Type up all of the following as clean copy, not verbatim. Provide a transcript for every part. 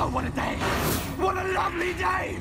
Oh, what a day! What a lovely day!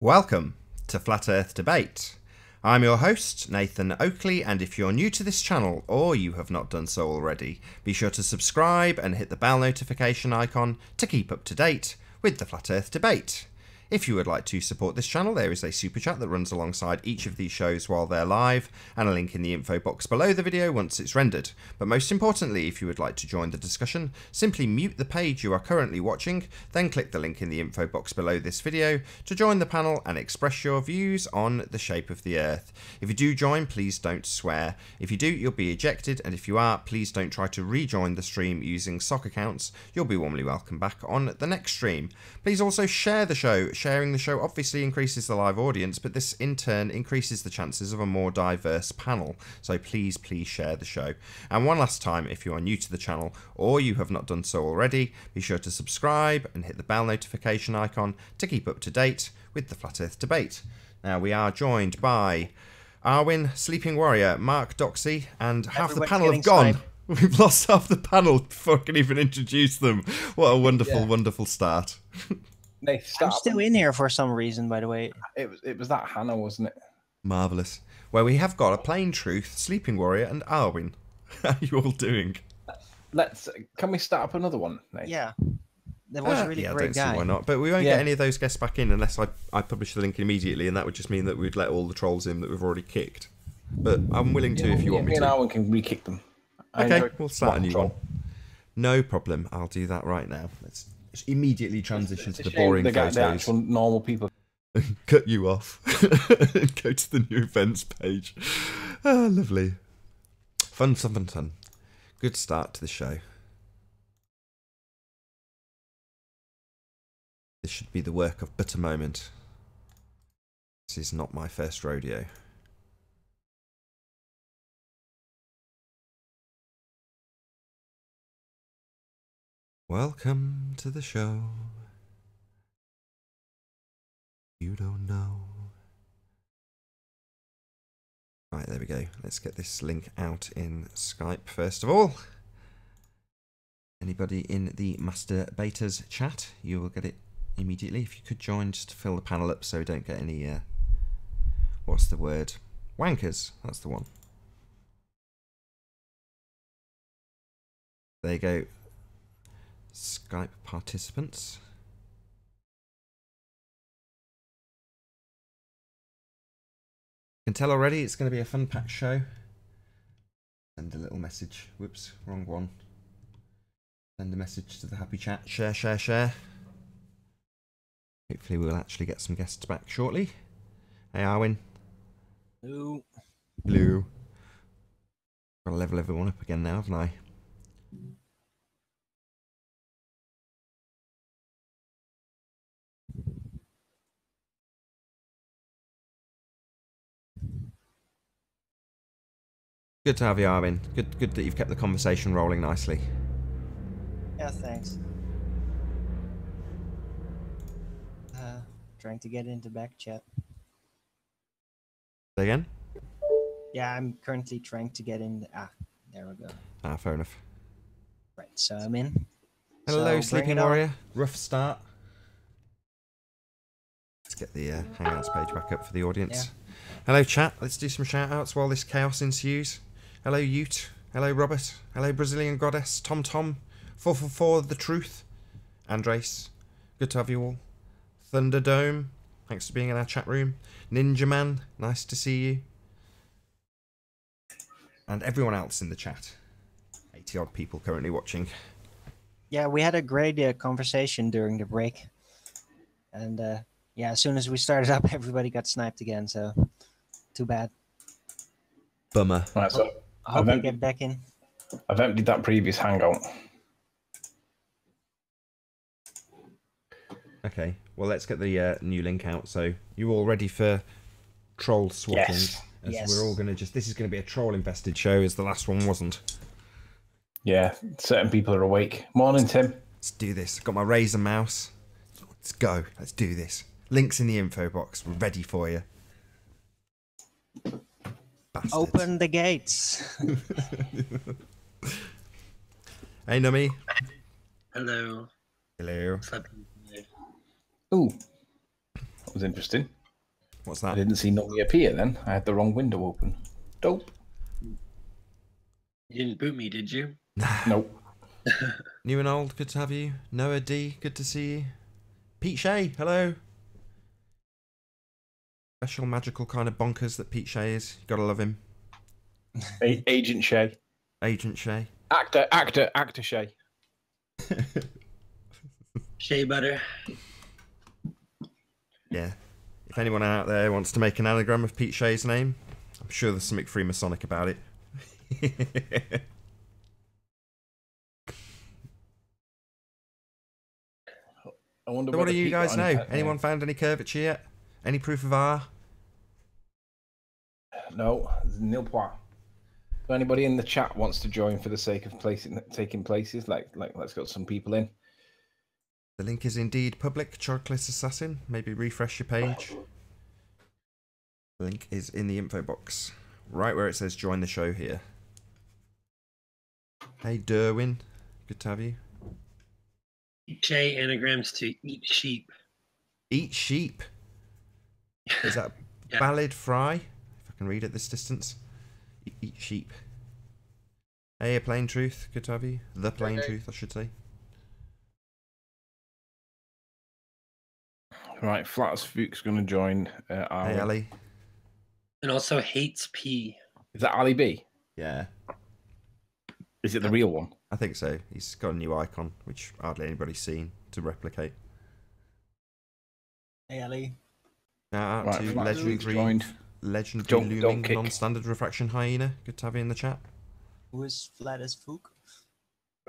Welcome to Flat Earth Debate. I'm your host, Nathan Oakley, and if you're new to this channel, or you have not done so already, be sure to subscribe and hit the bell notification icon to keep up to date with the Flat Earth Debate. If you would like to support this channel, there is a super chat that runs alongside each of these shows while they're live, and a link in the info box below the video once it's rendered. But most importantly, if you would like to join the discussion, simply mute the page you are currently watching, then click the link in the info box below this video to join the panel and express your views on the shape of the Earth. If you do join, please don't swear. If you do, you'll be ejected, and if you are, please don't try to rejoin the stream using sock accounts. You'll be warmly welcome back on the next stream. Please also share the show. Sharing the show obviously increases the live audience, but this in turn increases the chances of a more diverse panel. So please share the show. And one last time, if you are new to the channel or you have not done so already, be sure to subscribe and hit the bell notification icon to keep up to date with the Flat Earth Debate. Now we are joined by Arwin, Sleeping Warrior, Mark Doxy, and half the panel have gone. We've lost half the panel before I can even introduce them. What a wonderful, wonderful start. I'm still in here for some reason, by the way. It was that Hannah, wasn't it? Marvellous. Well, we have got a Plain Truth, Sleeping Warrior, and Arwin. How are you all doing? Can we start up another one, Nate? Yeah. That was a really yeah, great I don't guy. see why not. But we won't get any of those guests back in unless I publish the link immediately, and that would just mean that we'd let all the trolls in that we've already kicked. But I'm willing to if you want me to. Me and Arwin can re-kick them. Okay, we'll start a new one. No problem. I'll do that right now. Let's immediately transition to the boring photos. The actual normal people. Cut you off. Go to the new events page. Ah, lovely. Fun. Good start to the show. This should be the work of but a moment. This is not my first rodeo. Welcome to the show. You don't know. Right, there we go. Let's get this link out in Skype first of all. Anybody in the Master Betas chat, you will get it immediately. If you could join just to fill the panel up so we don't get any, what's the word? Wankers, that's the one. There you go. Skype participants. You can tell already it's going to be a fun-packed show. Send a little message. Whoops, wrong one. Send a message to the happy chat. Share. Hopefully we'll actually get some guests back shortly. Hey, Arwin. Hello. Hello. Got to level everyone up again now, haven't I? Good to have you, Arwin. Good that you've kept the conversation rolling nicely. Yeah, thanks. Trying to get into back chat. Say again? Yeah, I'm currently trying to get in. There we go. Fair enough. Right, so I'm in. Hello, So Sleeping Warrior. Rough start. Let's get the Hangouts page back up for the audience. Yeah. Hello, chat. Let's do some shout-outs while this chaos ensues. Hello, Ute. Hello, Robert. Hello, Brazilian Goddess. Tom. 444, The Truth. Andres. Good to have you all. Thunderdome. Thanks for being in our chat room. Ninja Man. Nice to see you. And everyone else in the chat. 80-odd people currently watching. Yeah, we had a great conversation during the break. And yeah, as soon as we started up, everybody got sniped again, so too bad. Bummer. Right, so I hope we get back in. I've emptied that previous Hangout. Okay, well, let's get the new link out. So, you all ready for troll swatting? Yes. Yes. We're all going to this is going to be a troll-infested show, as the last one wasn't. Yeah, certain people are awake. Morning, Tim. Let's do this. I've got my Razer mouse. Let's go. Let's do this. Links in the info box. We're ready for you. Bastards. Open the gates. Hey, Nummy. Hello. Hello. Ooh, that was interesting. What's I that? didn't see nobody appear then. I had the wrong window open. Dope. You didn't boot me, did you? Nope. New and old, good to have you. Noah D, good to see you. Pete Shea, hello. Special magical kind of bonkers that Pete Shea is. You gotta love him. Agent Shay. Agent Shea. Actor Shay. Shea butter. Yeah. If anyone out there wants to make an anagram of Pete Shea's name, I'm sure there's something Freemasonic about it. I wonder So what do whether you Pete guys got know? any pet Anyone name. found any curvature yet? Any proof of R? No, nil point. So anybody in the chat wants to join for the sake of taking places? Like, let's get some people in. The link is indeed public, Chocolate Assassin. Maybe refresh your page. The link is in the info box. Right where it says join the show here. Hey Derwin, good to have you. Shea anagrams to eat sheep. Eat sheep. Is that Yeah. Ballad Fry? If I can read at this distance. Eat sheep. Hey, A Plain Truth, good to have you. The Plain Truth, I should say. Right, Flat as Fuke's going to join. Hey, Ali. Ali. And also hates pee. Is that Ali B? Yeah, Is it the real one? I think so. He's got a new icon, which hardly anybody's seen to replicate. Hey, Ali. Now out Right, to Flat as Fuke's legendary joined. Legendary Don't looming kick. non-standard refraction hyena. Good to have you in the chat. Who is flat as Fook?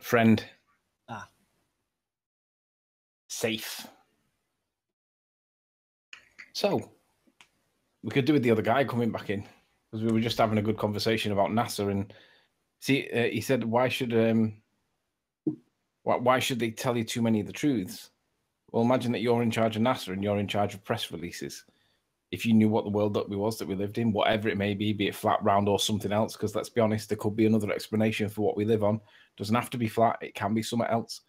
Friend. Ah. Safe. So, we could do with the other guy coming back in, because we were just having a good conversation about NASA. And see, he said, why should they tell you too many of the truths? Well, imagine that you're in charge of NASA and you're in charge of press releases. If you knew what the world that we lived in, whatever it may be it flat, round, or something else, because let's be honest, there could be another explanation for what we live on. Doesn't have to be flat; it can be something else.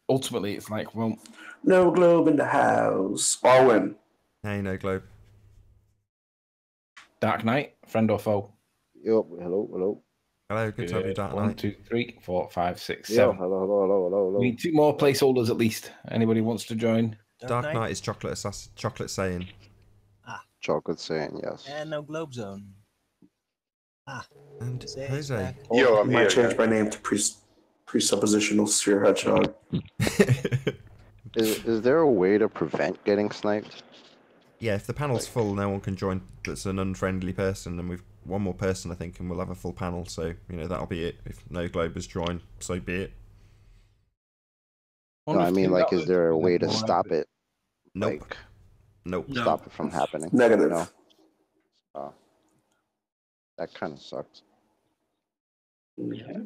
Ultimately, it's like, well, No globe in the house. Arwen. Hey, no globe. Dark Knight, friend or foe? Yo, hello. Hello, good to have you, Dark One, Knight. 2, 3, 4, 5, 6, Yo, 7. hello. We need 2 more placeholders at least. Anybody wants to join? Dark Knight is Chocolate Assassin. Chocolate saying. Chocolate saying yes. And no Globe Zone. And Jose is Jose. back. Yo, I might change my name to presuppositional sphere hedgehog. Is there a way to prevent getting sniped? Yeah, if the panel's full, no one can join that's an unfriendly person, and we've one more person, I think, and we'll have a full panel, so, you know, that'll be it. If no Globers join, so be it. No, I mean, like, is there a way to stop it? Nope. Like, Nope. No. stop it from happening? Negative. No. Oh. That kind of sucks. Yeah.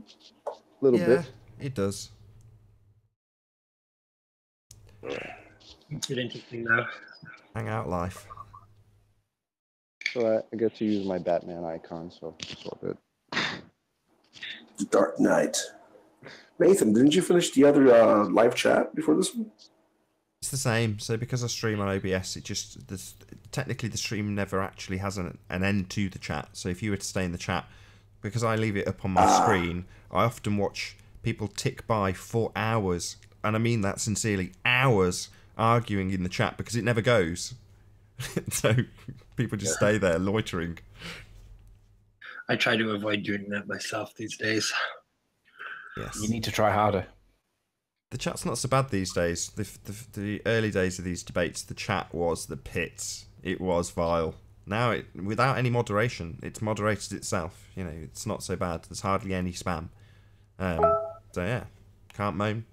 A little Yeah, bit. it does. It's interesting though. Hangout life. So I get to use my Batman icon, so it's all good. The Dark Knight. Nathan, didn't you finish the other live chat before this one? It's the same. So because I stream on OBS, technically the stream never actually has an end to the chat. So if you were to stay in the chat, because I leave it up on my screen, I often watch people tick by for hours, and I mean that sincerely, hours arguing in the chat because it never goes. So people just stay there loitering. I try to avoid doing that myself these days. Yes. You need to try harder. The chat's not so bad these days. The early days of these debates, the chat was the pits. It was vile. Now, without any moderation, it's moderated itself. You know, it's not so bad. There's hardly any spam. So yeah, can't moan.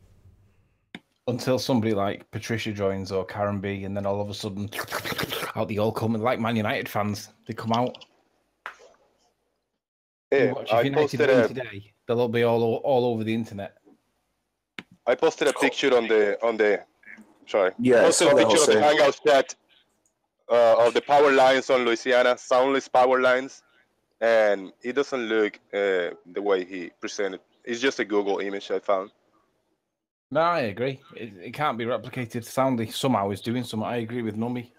Until somebody like Patricia joins or Karen B, and then all of a sudden, out they all come, and like Man United fans, they come out. Hey, Watch, I if United posted win a today, they'll all be all over the internet. I posted a picture on the sorry. Yeah, I Posted saw a that, picture on the Jose. Hangouts chat of the power lines on Louisiana, soundless power lines, and it doesn't look the way he presented. It's just a Google image I found. No, I agree. It can't be replicated. Soundly somehow is doing something. I agree with Nummy.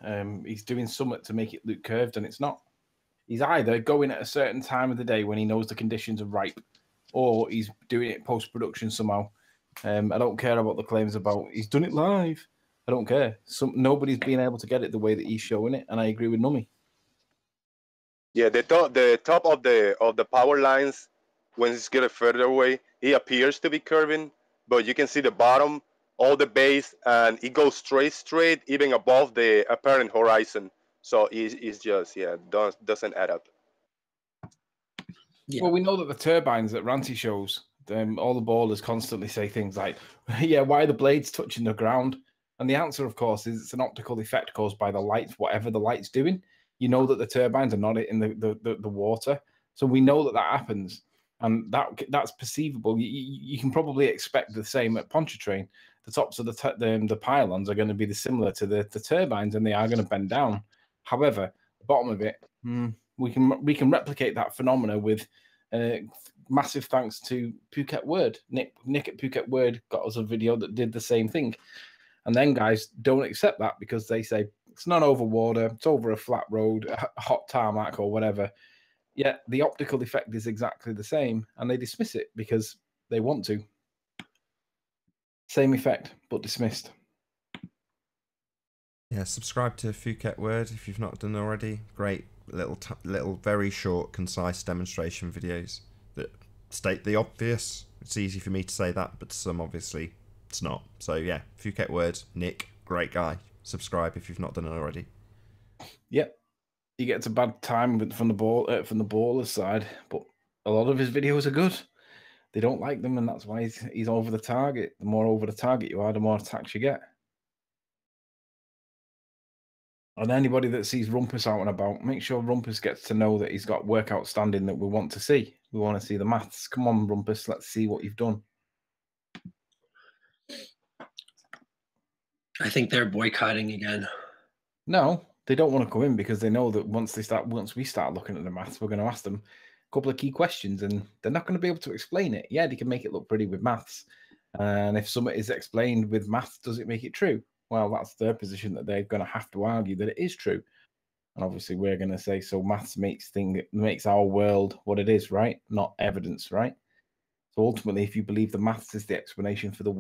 He's doing something to make it look curved, and it's not. He's either going at a certain time of the day when he knows the conditions are ripe, or he's doing it post-production somehow. I don't care about the claims about he's done it live. I don't care. Nobody's been able to get it the way that he's showing it, and I agree with Nummy. Yeah, the top of the power lines, when it's getting further away, it appears to be curving, but you can see the bottom, all the base, and it goes straight, even above the apparent horizon. So it's just, yeah, doesn't add up. Yeah. Well, we know that the turbines at Ranty shows, all the ballers constantly say things like, yeah, why are the blades touching the ground? And the answer, of course, is it's an optical effect caused by the light, whatever the light's doing. You know that the turbines are not in the water. So we know that happens. And that's perceivable. You can probably expect the same at Pontchartrain. The tops of the pylons are going to be similar to the turbines, and they are going to bend down. However, the bottom of it, we can replicate that phenomena with massive thanks to Phuket Word. Nick at Phuket Word got us a video that did the same thing. And then guys don't accept that because they say it's not over water, it's over a flat road, a hot tarmac or whatever. Yet the optical effect is exactly the same, and they dismiss it because they want to. Same effect, but dismissed. Yeah, subscribe to Phuket Word if you've not done already. Great little very short, concise demonstration videos that state the obvious. It's easy for me to say that, but to some obviously it's not. So yeah, Phuket Word, Nick, great guy. Subscribe if you've not done it already. Yep. He gets a bad time from the baller side, but a lot of his videos are good. They don't like them, and that's why he's over the target. The more over the target you are, the more attacks you get. And anybody that sees Rumpus out and about, make sure Rumpus gets to know that he's got work outstanding that we want to see. We want to see the maths. Come on, Rumpus, let's see what you've done. I think they're boycotting again. No, they don't want to come in because they know that once we start looking at the maths, we're going to ask them a couple of key questions, and they're not going to be able to explain it. Yeah, they can make it look pretty with maths, and if something is explained with maths, does it make it true? Well, that's their position, that they're going to have to argue that it is true. And obviously we're going to say, so maths makes our world what it is, right? Not evidence, right? So ultimately, if you believe the maths is the explanation for the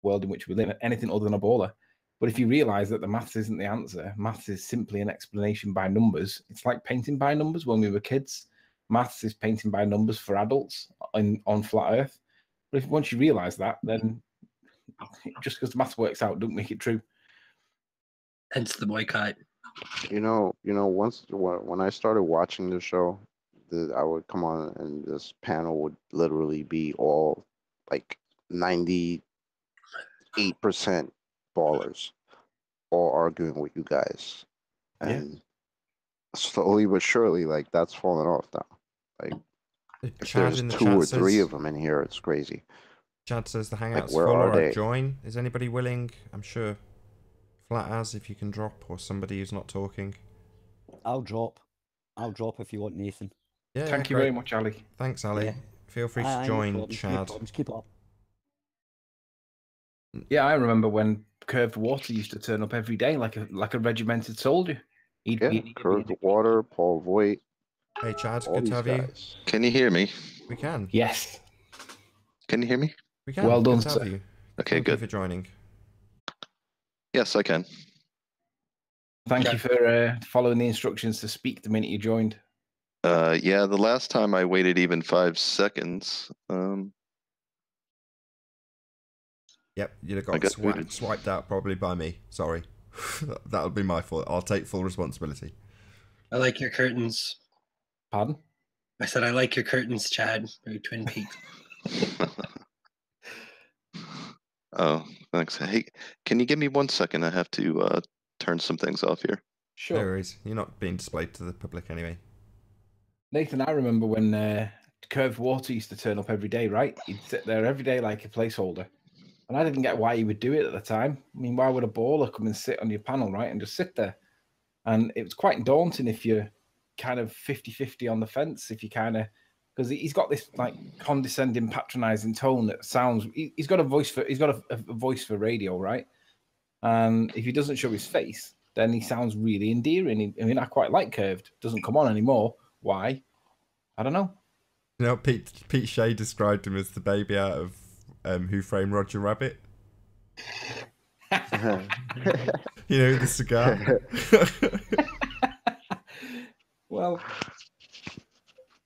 world in which we live, anything other than a baller. But if you realize that the maths isn't the answer, maths is simply an explanation by numbers. It's like painting by numbers when we were kids. Maths is painting by numbers for adults on flat Earth. But once you realize that, then just because the maths works out, don't make it true. Hence the boycott. You know, once when I started watching the show, I would come on and this panel would literally be all like 98% ballers, all arguing with you guys, and slowly but surely, like that's falling off now. Like if there's 2 or 3 of them in here, it's crazy. Chad says the hangout's where full, are or they? I'd join. Is anybody willing? I'm sure Flat as if you can drop, or somebody who's not talking. I'll drop if you want, Nathan. Yeah, Thank you very much, Ali. Thanks, Ali. Yeah. Feel free to join, no Chad. problems. Keep up. Yeah, I remember when Curved Water used to turn up every day like a regimented soldier. Curved Water, Paul Voigt. Hey, Chad, all good to these have guys. you. Can you hear me? We can. Yes. Can you hear me? We can. Well done, good to have sir. you. Okay, Thank good. you for joining. Yes, I can. Thank you for following the instructions to speak the minute you joined. Yeah, the last time I waited even 5 seconds. Yep, you'd have got swiped out probably by me. Sorry. That would be my fault. I'll take full responsibility. I like your curtains. Pardon? I said I like your curtains, Chad. Very Twin Peaks. Oh, thanks. Hey, can you give me 1 second? I have to turn some things off here. Sure. No worries. You're not being displayed to the public anyway. Nathan, I remember when Curved Water used to turn up every day, right? He'd sit there every day like a placeholder. And I didn't get why he would do it at the time. I mean, why would a baller come and sit on your panel, right, and just sit there? And it was quite daunting if you're kind of 50-50 on the fence, if you kind of, because he's got this like condescending, patronizing tone that sounds. He's got a voice for a voice for radio, right? And if he doesn't show his face, then he sounds really endearing. I mean, I quite like Curved. Doesn't come on anymore. Why? I don't know. You know, Pete Shea described him as the baby out of Who Framed Roger Rabbit. You know, the cigar. Well,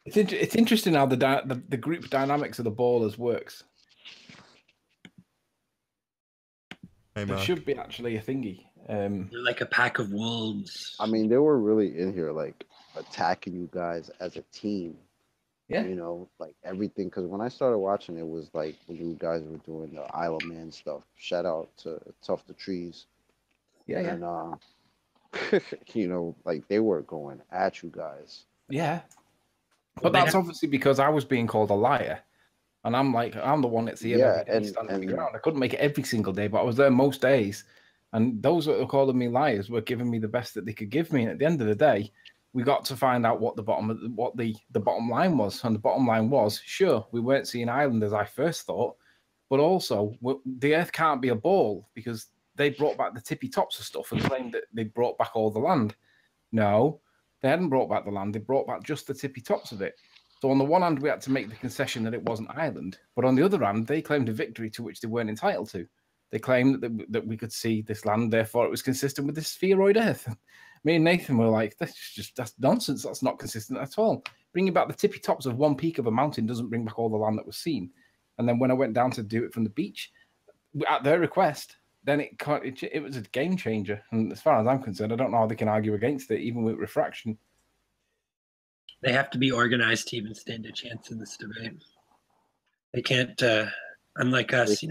it's interesting how the group dynamics of the ballers works. Hey, there should be actually a thingy. They're like a pack of wolves. I mean, they were really in here, like attacking you guys as a team. Yeah. You know, like everything. Because when I started watching, it was like when you guys were doing the Isle of Man stuff. Shout out to Tough the Trees. Yeah, and, you know, like they were going at you guys. Yeah. But that's obviously because I was being called a liar. And I'm the one that's here every day standing on the ground. I couldn't make it every single day, but I was there most days. And those that were calling me liars were giving me the best that they could give me. And at the end of the day, we got to find out what the bottom line was. And the bottom line was, sure, we weren't seeing Ireland as I first thought, but also the Earth can't be a ball because they brought back the tippy tops of stuff and claimed that they brought back all the land. No, they hadn't brought back the land. They brought back just the tippy tops of it. So on the one hand, we had to make the concession that it wasn't Ireland. But on the other hand, they claimed a victory to which they weren't entitled to. They claimed that we could see this land, therefore it was consistent with the spheroid Earth. Me and Nathan were like, that's nonsense. That's not consistent at all. Bringing back the tippy tops of one peak of a mountain doesn't bring back all the land that was seen. And then when I went down to do it from the beach, at their request, then it was a game changer. And as far as I'm concerned, I don't know how they can argue against it, even with refraction. They have to be organized to even stand a chance in this debate. They can't, unlike us,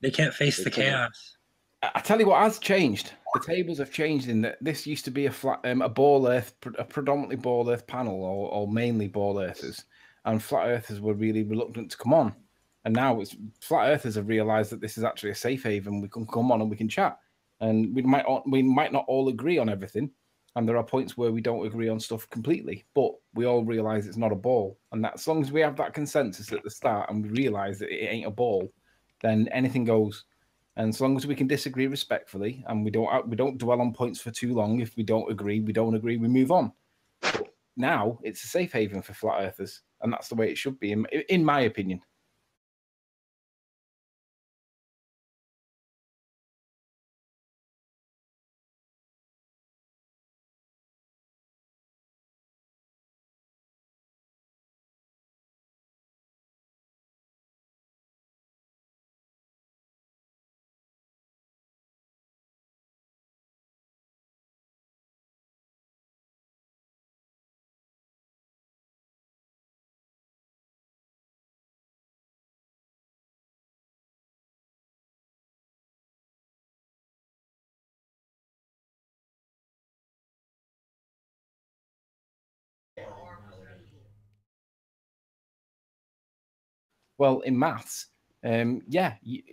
they can't face the chaos. I tell you what has changed. The tables have changed in that this used to be a predominantly ball earth panel or mainly ball earthers, and flat earthers were really reluctant to come on. And now it's flat earthers have realized that this is actually a safe haven. We can come on and we can chat, and we might not all agree on everything, and there are points where we don't agree on stuff completely, but we all realize it's not a ball, and that as long as we have that consensus at the start and we realize that it ain't a ball, then anything goes. And as long as we can disagree respectfully and we don't dwell on points for too long, if we don't agree, we move on. But now it's a safe haven for flat earthers, and that's the way it should be, in my opinion. Well, in maths,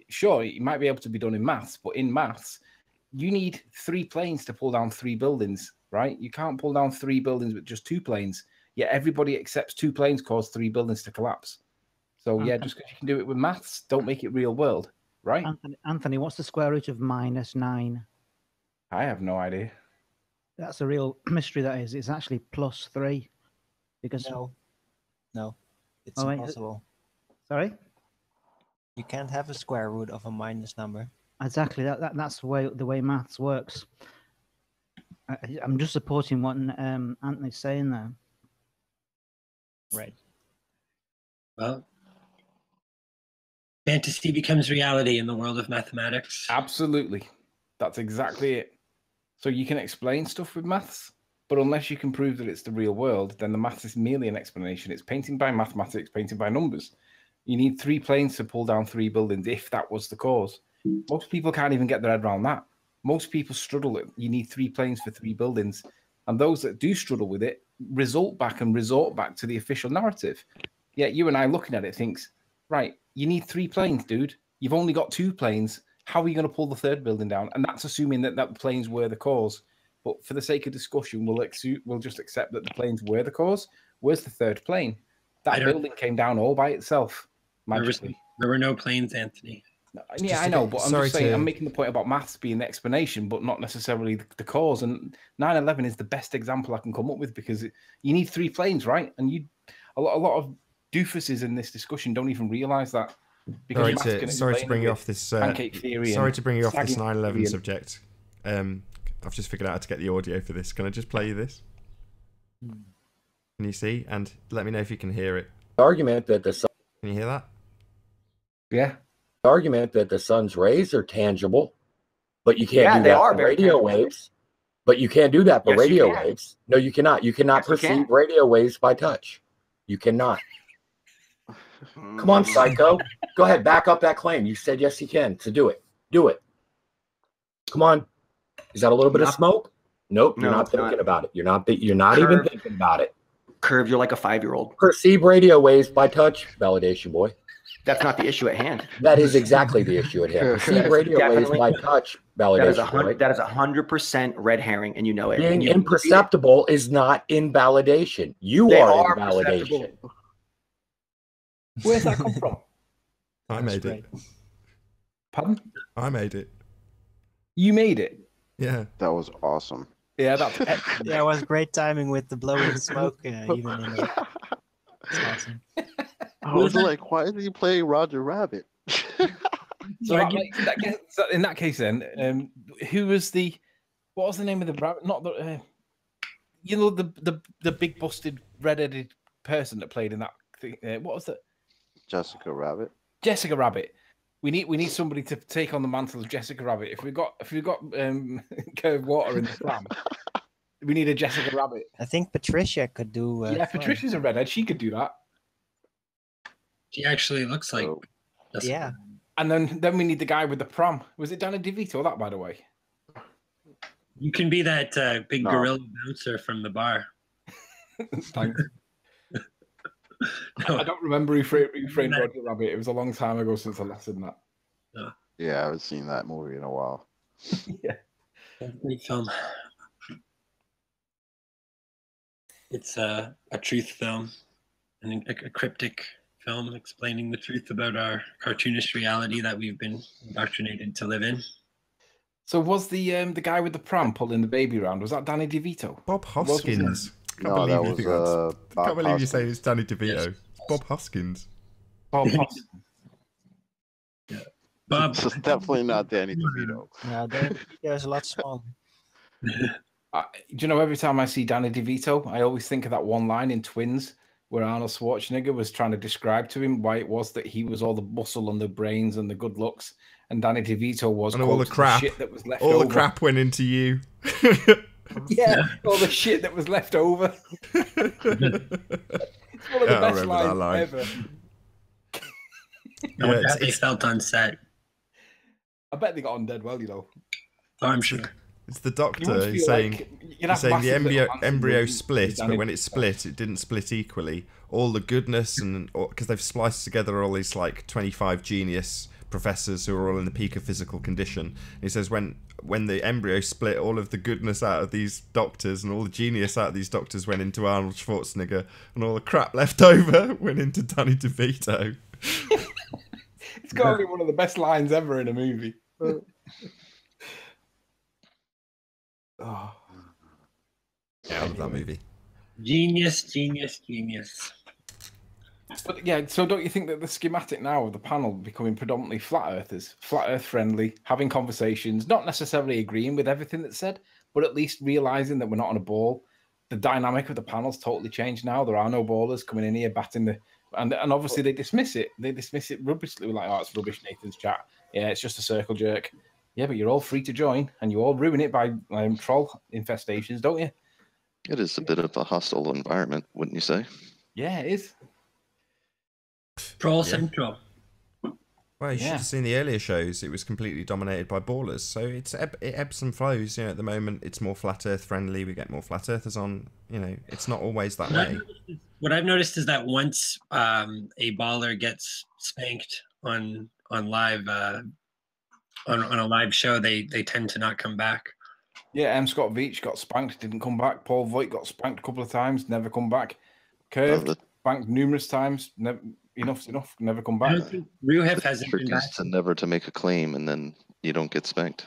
sure, it might be able to be done in maths, but in maths, you need 3 planes to pull down 3 buildings, right? You can't pull down 3 buildings with just 2 planes. Yet everybody accepts 2 planes cause 3 buildings to collapse. So yeah, just because you can do it with maths, don't make it real world, right? Anthony, what's the square root of -9? I have no idea. That's a real mystery, that is. It's actually +3. Because No. It's impossible. Sorry? You can't have a square root of a minus number. Exactly. That's the way maths works. I'm just supporting what Anthony's saying there. Right. Well, fantasy becomes reality in the world of mathematics. Absolutely. That's exactly it. So you can explain stuff with maths, but unless you can prove that it's the real world, then the maths is merely an explanation. It's painting by mathematics, painting by numbers. You need 3 planes to pull down 3 buildings if that was the cause. Most people can't even get their head around that. Most people struggle. You need 3 planes for 3 buildings. And those that do struggle with it resort back to the official narrative. Yet you and I looking at it thinks, right, you need 3 planes, dude. You've only got 2 planes. How are you going to pull the 3rd building down? And that's assuming that the planes were the cause. But for the sake of discussion, we'll just accept that the planes were the cause. Where's the 3rd plane? That building came down all by itself, magically. There were no planes, Anthony. Yeah, I know, but I'm just saying, I'm making the point about maths being the explanation, but not necessarily the cause. And 9/11 is the best example I can come up with because you need 3 planes, right? And a lot of doofuses in this discussion don't even realize that. Sorry to bring you off this. Pancake theory. Sorry to bring you off this 9/11 subject. I've just figured out how to get the audio for this. Can I just play you this? Can you see? And let me know if you can hear it. The argument that the sun. Can you hear that? Yeah. The argument that the sun's rays are tangible, but you can't do that for radio waves. But you can't do that for radio waves. No, you cannot. You cannot perceive radio waves by touch. You cannot. Come on, psycho. Go ahead, back up that claim. You said yes, you can. So do it. Do it. Come on. Is that a little bit of smoke? Nope. You're not thinking about it. You're not even thinking about it. Curve, you're like a 5-year-old. Perceive radio waves by touch. Validation, boy. That's not the issue at hand. That is exactly the issue at hand. Perceive radio waves by touch. Validation. That is 100% red herring, and you know it. Being imperceptible is not invalidation. You are invalidation. Where's that come from? I made it. Pardon? I made it. You made it? Yeah. That was awesome. Yeah, it was great timing with the blowing smoke. Even in it. It's awesome. I was like, why is he playing Roger Rabbit? So in that case, then, who was what was the name of the rabbit? Not the, the big busted red-headed person that played in that thing. What was it? Jessica Rabbit. Jessica Rabbit. We need somebody to take on the mantle of Jessica Rabbit. If we've got curved water in the pram, we need a Jessica Rabbit. I think Patricia could do. Patricia's a redhead. She could do that. She actually looks like. Yeah. And then we need the guy with the pram. Was it Danny DeVito? That, by the way. You can be that big gorilla bouncer from the bar. Thanks. I don't remember who framed Roger Rabbit. It was a long time ago since I last seen that. Yeah, I haven't seen that movie in a while. Yeah. Great film. It's a truth film, and a cryptic film explaining the truth about our cartoonish reality that we've been indoctrinated to live in. So was the guy with the pram pulling the baby around, was that Danny DeVito? Bob Hoskins. Can't believe you say it's Danny DeVito. Yes. Bob Hoskins. Bob Hoskins. Yeah. Bob. It's definitely not Danny DeVito. No, there's a lot smaller. Do you know, every time I see Danny DeVito, I always think of that one line in Twins where Arnold Schwarzenegger was trying to describe to him why it was that he was all the muscle and the brains and the good looks, and Danny DeVito was all the crap. Shit that was left all over. The crap went into you. Yeah, all the shit that was left over. It's one of the best lines ever. I wonder how they felt on set. I bet they got on dead well, you know. Oh, I'm sure. It's the doctor. He's saying the embryo split, but when it split, it didn't split equally. All the goodness because they've spliced together all these like 25 genius professors who are all in the peak of physical condition. And he says when the embryo split, all of the goodness out of these doctors and all the genius out of these doctors went into Arnold Schwarzenegger, and all the crap left over went into Danny DeVito. It's got to be one of the best lines ever in a movie. Oh. Yeah, I love that movie. Genius. But yeah, so don't you think that the schematic now of the panel becoming predominantly flat earthers, flat earth friendly, having conversations, not necessarily agreeing with everything that's said, but at least realizing that we're not on a ball? The dynamic of the panel's totally changed now. There are no ballers coming in here batting the, and obviously they dismiss it. They dismiss it rubbishly, like, oh, it's rubbish, Nathan's chat. Yeah, it's just a circle jerk. Yeah, but you're all free to join, and you all ruin it by troll infestations, don't you? It is a bit of a hostile environment, wouldn't you say? Yeah, it is. Troll Central. Well, you should have seen the earlier shows. It was completely dominated by ballers. So it ebbs and flows. You know, at the moment, it's more flat Earth friendly. We get more flat Earthers on. You know, it's not always that way. What I've noticed is that once a baller gets spanked on live on a live show, they tend to not come back. Yeah, M. Scott Veach got spanked, didn't come back. Paul Voigt got spanked a couple of times, never come back. Curved, spanked numerous times, never. Enough's enough, never come back. I don't think Ruhef hasn't Trick been back. is to never to make a claim and then you don't get spanked.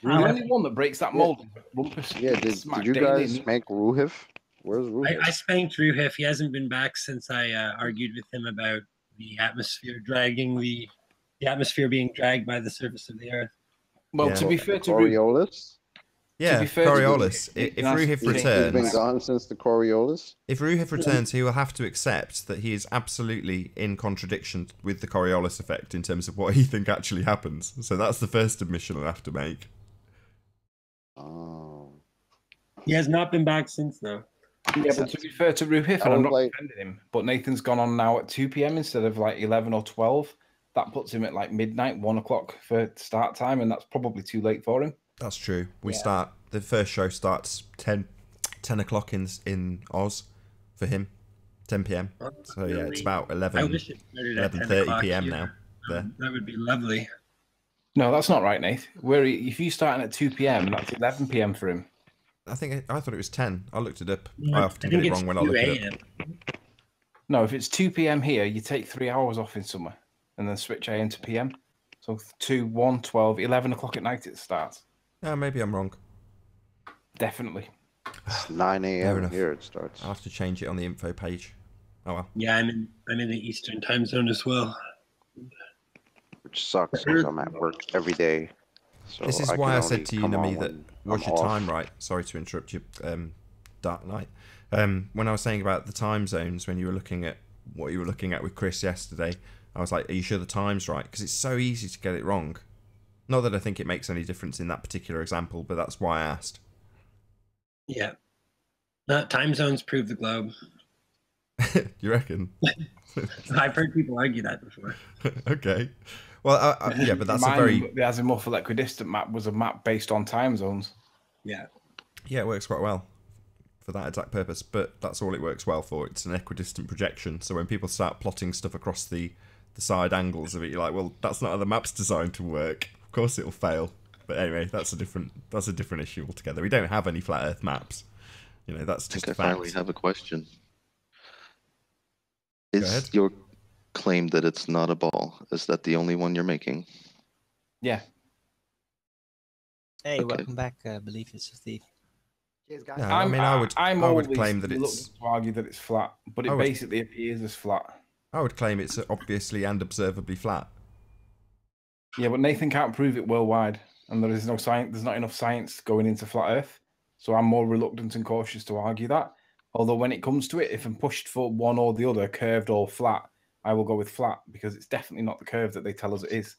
The only one that breaks that mold is Rumpus. Yeah, did you guys spank Ruhif? Where's Ruhif? I spanked Ruhef. He hasn't been back since I argued with him about the atmosphere the atmosphere being dragged by the surface of the Earth. Well, to be fair to Coriolis. Yeah, Coriolis. If Ruhif returns, he's been gone since the Coriolis. If Ruhif returns, he will have to accept that he is absolutely in contradiction with the Coriolis effect in terms of what he think actually happens. So that's the first admission I'll have to make. Oh. He has not been back since, though. Yeah, but to be fair to Ruhif, and I'm not defending him, but Nathan's gone on now at 2 p.m. instead of like 11 or 12. That puts him at like midnight, 1 o'clock for start time, and that's probably too late for him. That's true. We start, the first show starts 10 o'clock in Oz for him, 10 p.m. So yeah, it's about 11:30 p.m. now. There. That would be lovely. No, that's not right, Nate. If you starting at 2 p.m., that's 11 p.m. for him. I thought it was 10. I looked it up. I often get it wrong when I look it up. No, if it's 2 p.m. here, you take 3 hours off in summer and then switch AM to PM. So 2, 1, 12, 11 o'clock at night it starts. Yeah, maybe I'm wrong. Definitely. It's 9 a.m. here it starts. I'll have to change it on the info page. Oh well. Yeah, I'm in the Eastern time zone as well. Which sucks because I'm at work every day. So this is why I said to you, Nami, that what's your time right? Sorry to interrupt you, Dark Knight. When I was saying about the time zones, when you were looking at what you were looking at with Chris yesterday, I was like, are you sure the time's right? Because it's so easy to get it wrong. Not that I think it makes any difference in that particular example, but that's why I asked. Yeah. Time zones prove the globe. You reckon? I've heard people argue that before. Okay. Well, yeah, but that's a very... The Azimuthal equidistant map was a map based on time zones. Yeah. Yeah, it works quite well for that exact purpose, but that's all it works well for. It's an equidistant projection, so when people start plotting stuff across the side angles of it, you're like, well, that's not how the map's designed to work. Of course it'll fail. But anyway, that's a different issue altogether. We don't have any flat Earth maps. You know, that's just a fact. I finally have a question. Is your claim that it's not a ball, is that the only one you're making? Yeah. Hey, welcome back. Believe it's a thief. Cheers, guys. No, I would claim that it's... to argue that it's flat, but it basically appears as flat. I would claim it's obviously and observably flat. Yeah, but Nathan can't prove it worldwide, and there is no science. There's not enough science going into flat Earth, so I'm more reluctant and cautious to argue that. Although when it comes to it, if I'm pushed for one or the other, curved or flat, I will go with flat because it's definitely not the curve that they tell us it is.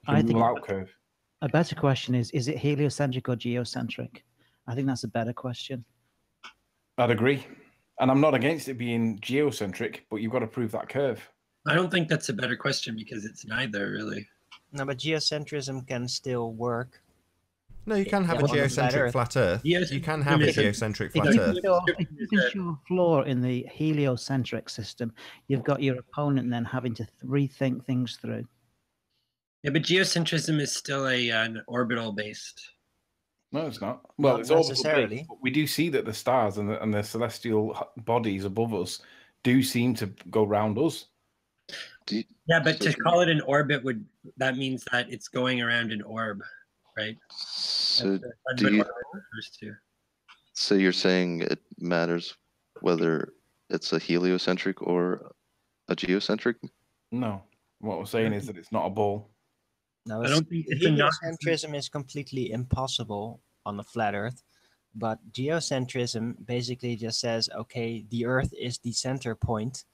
I think curve. A better question is it heliocentric or geocentric? I think that's a better question. I'd agree. And I'm not against it being geocentric, but you've got to prove that curve. I don't think that's a better question because it's neither, really. No, but geocentrism can still work. No, you can have a geocentric flat Earth. You can have a geocentric flat Earth. If you can show a flaw in the heliocentric system, you've got your opponent then having to rethink things through. Yeah, but geocentrism is still an orbital based. No, it's not. Well, it's necessarily. We do see that the stars and the celestial bodies above us do seem to go round us. Yeah, but to call it an orbit that means that it's going around an orb, right? So so you're saying it matters whether it's a heliocentric or a geocentric? No. What we're saying is that it's not a ball. No, heliocentrism is completely impossible on the flat Earth, but geocentrism basically just says, okay, the Earth is the center point.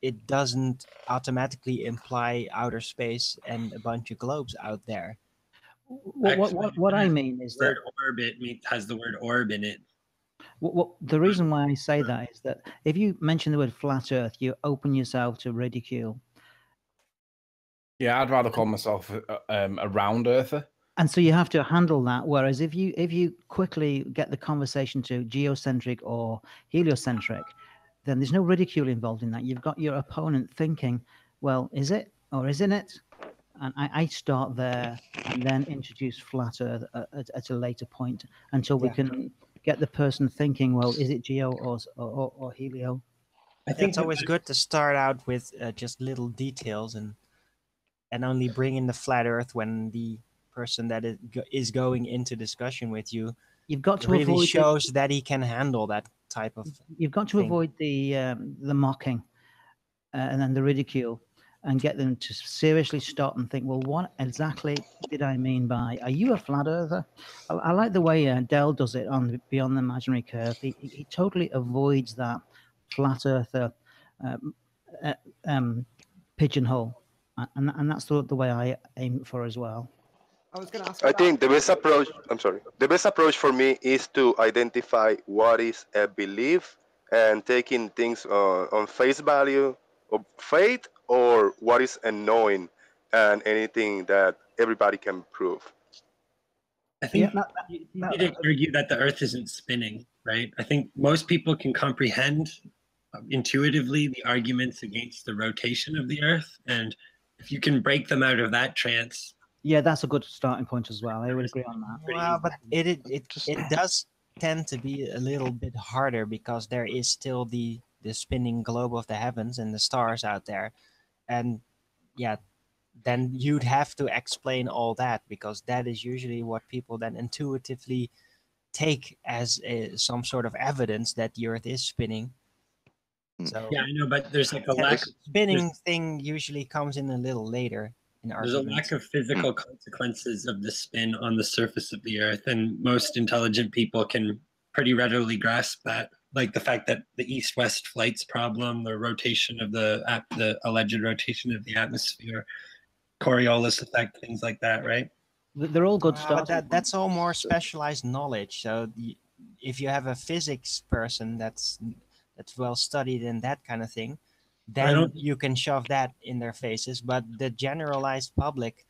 It doesn't automatically imply outer space and a bunch of globes out there. What I mean is that orbit has the word orb in it. The reason why I say that is that if you mention the word flat Earth, you open yourself to ridicule. Yeah, I'd rather call myself a round earther. And so you have to handle that. Whereas if you quickly get the conversation to geocentric or heliocentric, then there's no ridicule involved in that. You've got your opponent thinking, well, is it or isn't it? and I start there and then introduce flat Earth at a later point until we can get the person thinking, well, is it geo or helio? I think it's always good to start out with just little details and only bring in the flat Earth when the person that is going into discussion with you. You've got to really avoid shows that he can handle that type of. You've got to thing. avoid the mocking and then the ridicule, and get them to seriously stop and think, well, what exactly did I mean by, are you a flat earther? I like the way Dell does it on Beyond the Imaginary Curve. He totally avoids that flat earther pigeonhole, and that's the way I aim for as well. I was going to ask. I think the best approach. I'm sorry. The best approach for me is to identify what is a belief and taking things on face value of faith, or what is a knowing and anything that everybody can prove. I think you could argue that the Earth isn't spinning, right? I think most people can comprehend intuitively the arguments against the rotation of the Earth, and if you can break them out of that trance. Yeah, that's a good starting point as well. I would agree on that. Well, but it does tend to be a little bit harder because there is still the spinning globe of the heavens and the stars out there, and yeah, then you'd have to explain all that, because that is usually what people then intuitively take as some sort of evidence that the Earth is spinning. So yeah, I know, but there's like a lack. Spinning thing usually comes in a little later. There's a lack of physical consequences of the spin on the surface of the Earth, and most intelligent people can pretty readily grasp that. Like the fact that the east-west flights problem, the rotation of the alleged rotation of the atmosphere, Coriolis effect, things like that, right? They're all good stuff. But that's all more specialized knowledge. So if you have a physics person that's well studied in that kind of thing, then you can shove that in their faces. But the generalized public,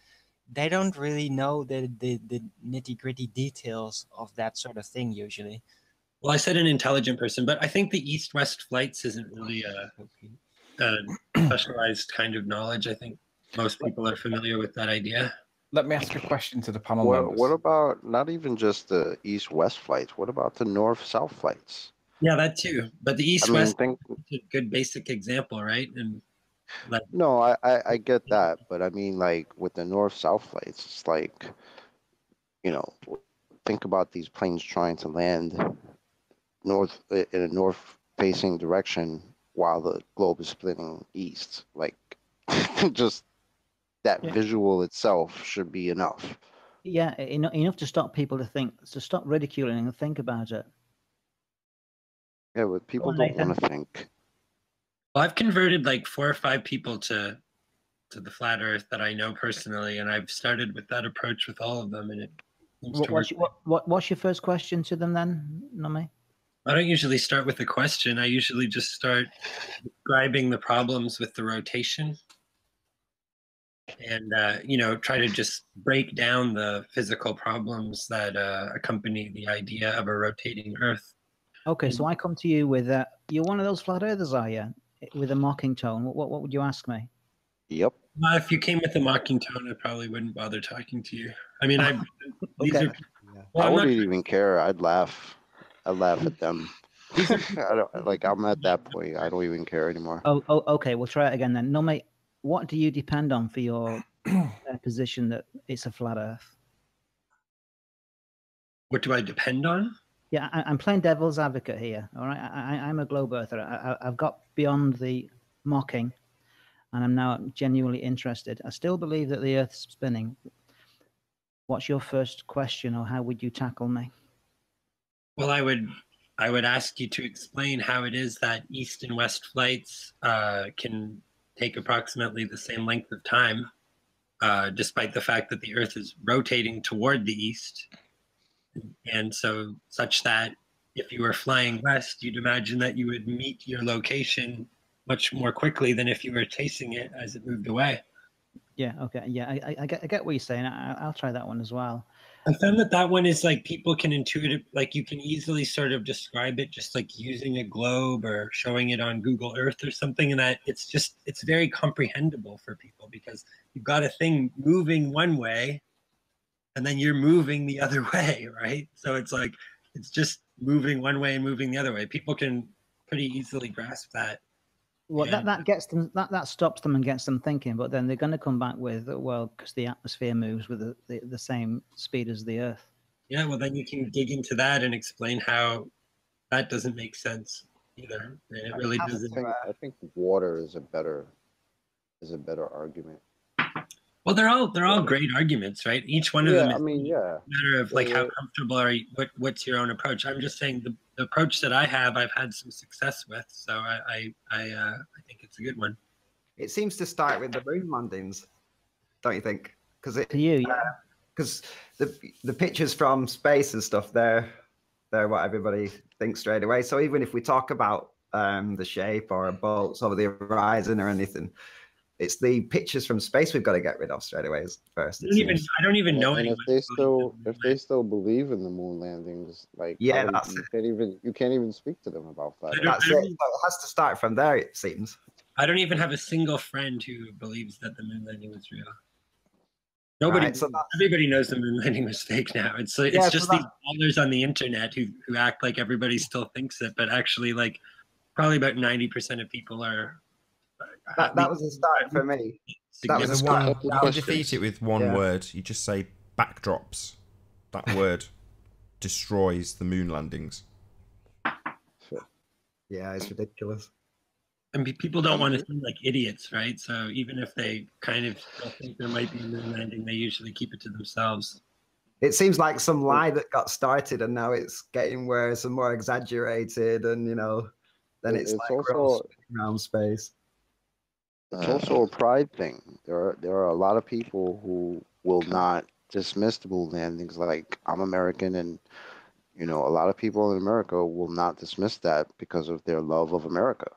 they don't really know the nitty-gritty details of that sort of thing usually. Well, I said an intelligent person, but I think the east-west flights isn't really a specialized kind of knowledge. I think most people are familiar with that idea. Let me ask a question to the panel members. What about not even just the east-west flights? What about the north-south flights? Yeah, that too. But the east-west is a good basic example, right? And no, I get that, but I mean, like with the north-south flights, it's like, you know, think about these planes trying to land in a north-facing direction while the globe is splitting east. Like, just that visual itself should be enough. Yeah, enough to stop people to stop ridiculing and think about it. Yeah, but people don't want to think. Well, I've converted like 4 or 5 people to the flat Earth that I know personally, and I've started with that approach with all of them, and it seems to work. What's your first question to them then, Nami? I don't usually start with a question. I usually just start describing the problems with the rotation, and try to just break down the physical problems that accompany the idea of a rotating Earth. Okay, so I come to you with you're one of those flat earthers, are you? With a mocking tone. What would you ask me? Yep. If you came with a mocking tone, I probably wouldn't bother talking to you. I mean, Okay. I wouldn't even care. I'd laugh. I'd laugh at them. I'm at that point. I don't even care anymore. Oh, okay. We'll try it again then. Nami, what do you depend on for your position that it's a flat Earth? What do I depend on? Yeah, I'm playing devil's advocate here. All right, I'm a globe earther. I've got beyond the mocking, and I'm now genuinely interested. I still believe that the Earth's spinning. What's your first question, or how would you tackle me? Well, I would ask you to explain how it is that east and west flights can take approximately the same length of time, despite the fact that the Earth is rotating toward the east. And so such that if you were flying west, you'd imagine that you would meet your location much more quickly than if you were chasing it as it moved away. Yeah, okay. Yeah, I get what you're saying. I'll try that one as well. I found that one is like people can intuitive, like you can easily sort of describe it just like using a globe or showing it on Google Earth or something, and that it's very comprehensible for people because you've got a thing moving one way and then you're moving the other way, right? So it's like it's just moving one way and moving the other way. People can pretty easily grasp that. Well, that gets them, that stops them and gets them thinking, but then they're going to come back with, well, because the atmosphere moves with the same speed as the Earth. Yeah, well, then you can dig into that and explain how that doesn't make sense either. And it really doesn't. I think water is a better argument. Well, they're all great arguments, right? Each one of them is a matter of like how comfortable are you, what's your own approach. I'm just saying the approach that I have, I've had some success with, so I think it's a good one. It seems to start with the moon landings, don't you think? Because the pictures from space and stuff, they're what everybody thinks straight away. So even if we talk about the shape or bolts over the horizon or anything, it's the pictures from space we've got to get rid of straight away first. I don't even know anyone. If they still believe in the moon landings, like you can't even speak to them about that. That's it. It has to start from there, it seems. I don't even have a single friend who believes that the moon landing was real. Everybody knows the moon landing was fake now. It's just these ballers on the internet who act like everybody still thinks it, but actually, like probably about 90% of people are. That was a start for me. That was you defeat it with one word. You just say backdrops. That word destroys the moon landings. Yeah, it's ridiculous. And people don't want to seem like idiots, right? So even if they kind of still think there might be a moon landing, they usually keep it to themselves. It seems like some lie that got started and now it's getting worse and more exaggerated, and then it's like also around space. It's also a pride thing. There are a lot of people who will not dismiss the moon landings. Like, I'm American, and a lot of people in America will not dismiss that because of their love of America,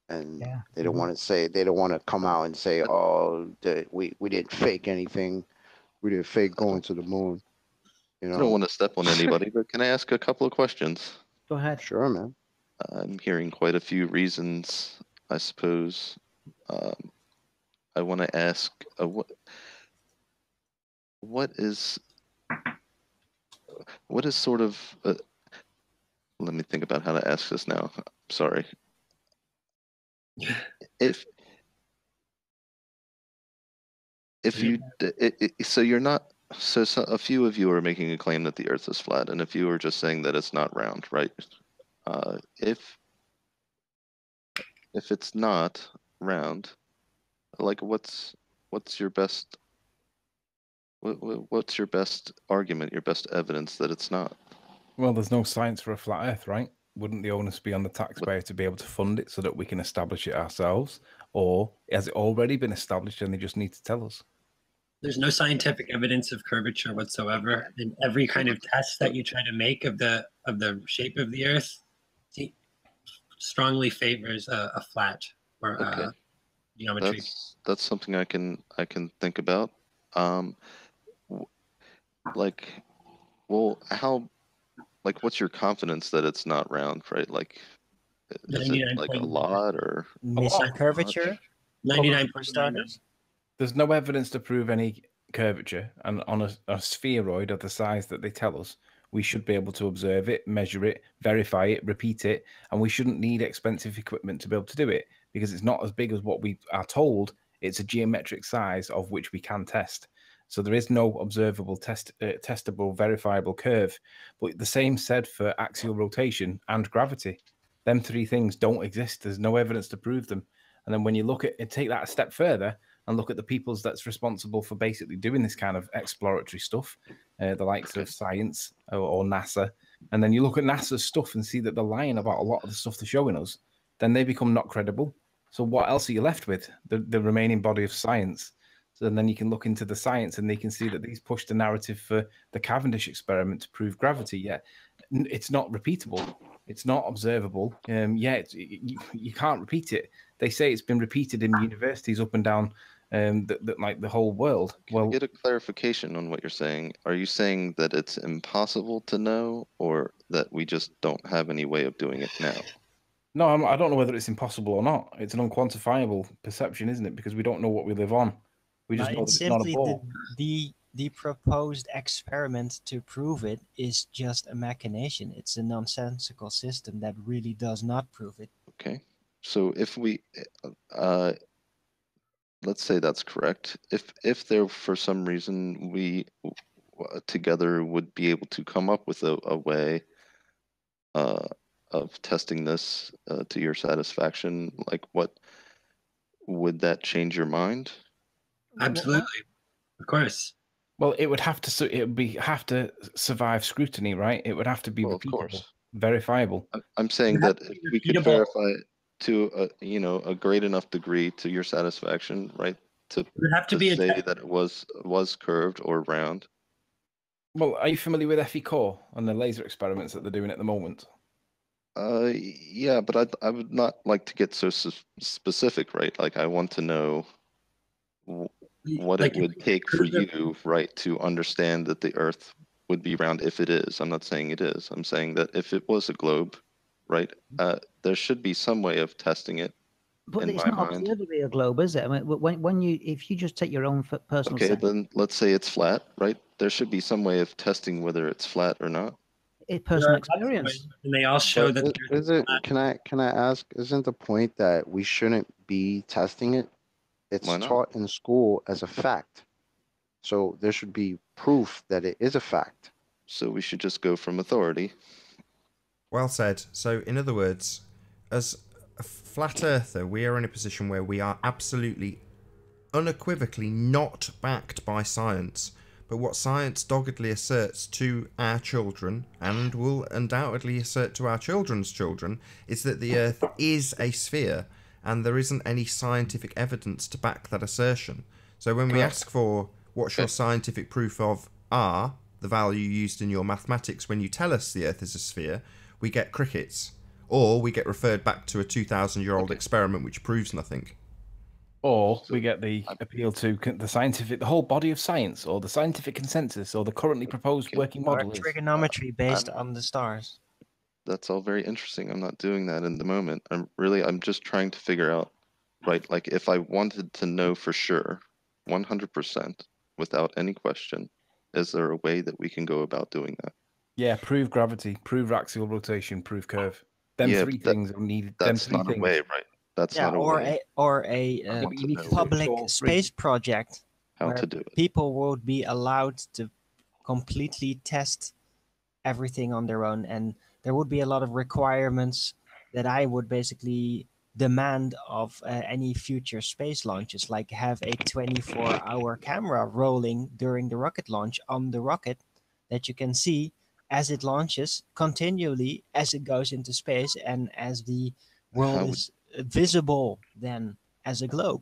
and they don't want to come out and say, "Oh, we didn't fake anything. We didn't fake going to the moon." I don't want to step on anybody, but can I ask a couple of questions? Go ahead. Sure, man. I'm hearing quite a few reasons, I suppose. I want to ask, what is sort of, let me think about how to ask this now. Sorry. If you, so you're not, so a few of you are making a claim that the Earth is flat, and a few are just saying that it's not round, right? If it's not round, like what's your best argument, your best evidence that it's not? Well, there's no science for a flat Earth, right? Wouldn't the onus be on the taxpayer to be able to fund it so that we can establish it ourselves, or has it already been established and they just need to tell us? There's no scientific evidence of curvature whatsoever, and every kind of test that you try to make of the shape of the Earth strongly favors a flat or geometry. That's something I can think about. What's your confidence that it's not round, right? Like, is it like a lot or missing curvature? 99%. There's no evidence to prove any curvature, and on a spheroid of the size that they tell us, we should be able to observe it, measure it, verify it, repeat it, and we shouldn't need expensive equipment to be able to do it because it's not as big as what we are told. It's a geometric size of which we can test. So there is no observable, testable, verifiable curve. But the same said for axial rotation and gravity. Them three things don't exist. There's no evidence to prove them. And then when you look at it, take that a step further and look at the peoples that's responsible for basically doing this kind of exploratory stuff, the likes of science or NASA, and then you look at NASA's stuff and see that they're lying about a lot of the stuff they're showing us, then they become not credible. So what else are you left with? The remaining body of science. So then you can look into the science and they can see that these push the narrative for the Cavendish experiment to prove gravity. Yet it's not repeatable. It's not observable. You can't repeat it. They say it's been repeated in universities up and down like the whole world. Can I get a clarification on what you're saying? Are you saying that it's impossible to know, or that we just don't have any way of doing it now? No, I don't know whether it's impossible or not. It's an unquantifiable perception, isn't it? Because we don't know what we live on. We just know that it's it's not a simply ball. the proposed experiment to prove it is just a machination. It's a nonsensical system that really does not prove it. Okay. So if we, let's say that's correct. If there, for some reason, we together would be able to come up with a way of testing this to your satisfaction, like what would that change your mind? Absolutely, of course. Well, it would have to. It would have to survive scrutiny, right? It would have to be repeatable, verifiable. I'm saying that if we could verify it to a great enough degree to your satisfaction, right? To say that it was curved or round. Well, are you familiar with FE Core and the laser experiments that they're doing at the moment? Yeah, but I would not like to get so specific, right? Like I want to know what it would take for you, right, to understand that the Earth would be round if it is. I'm not saying it is. I'm saying that if it was a globe, right, there should be some way of testing it. But it's not observed to be a globe, is it? I mean, if you just take your own personal. Okay, then let's say it's flat, right? There should be some way of testing whether it's flat or not. Personal experience. And they all show that. Can I ask? Isn't the point that we shouldn't be testing it? It's taught in school as a fact, so there should be proof that it is a fact. So we should just go from authority. Well said. So, in other words, as a flat earther, we are in a position where we are absolutely, unequivocally not backed by science. But what science doggedly asserts to our children, and will undoubtedly assert to our children's children, is that the Earth is a sphere, and there isn't any scientific evidence to back that assertion. So when we ask for what's your scientific proof of R, the value used in your mathematics when you tell us the Earth is a sphere, we get crickets. Or we get referred back to a 2,000-year-old experiment which proves nothing. Or we get the appeal to the whole body of science, or the scientific consensus, or the currently proposed working model. Or trigonometry based on the stars. That's all very interesting. I'm not doing that in the moment. I'm just trying to figure out, right, like if I wanted to know for sure, 100%, without any question, is there a way that we can go about doing that? Yeah, prove gravity, prove axial rotation, prove curve. Three things are needed. That's not a way, right? That's not a way. Or a public space project where to do it. People would be allowed to completely test everything on their own, and there would be a lot of requirements that I would basically demand of any future space launches, like have a 24-hour camera rolling during the rocket launch on the rocket that you can see as it launches continually as it goes into space, and as the world is visible then as a globe.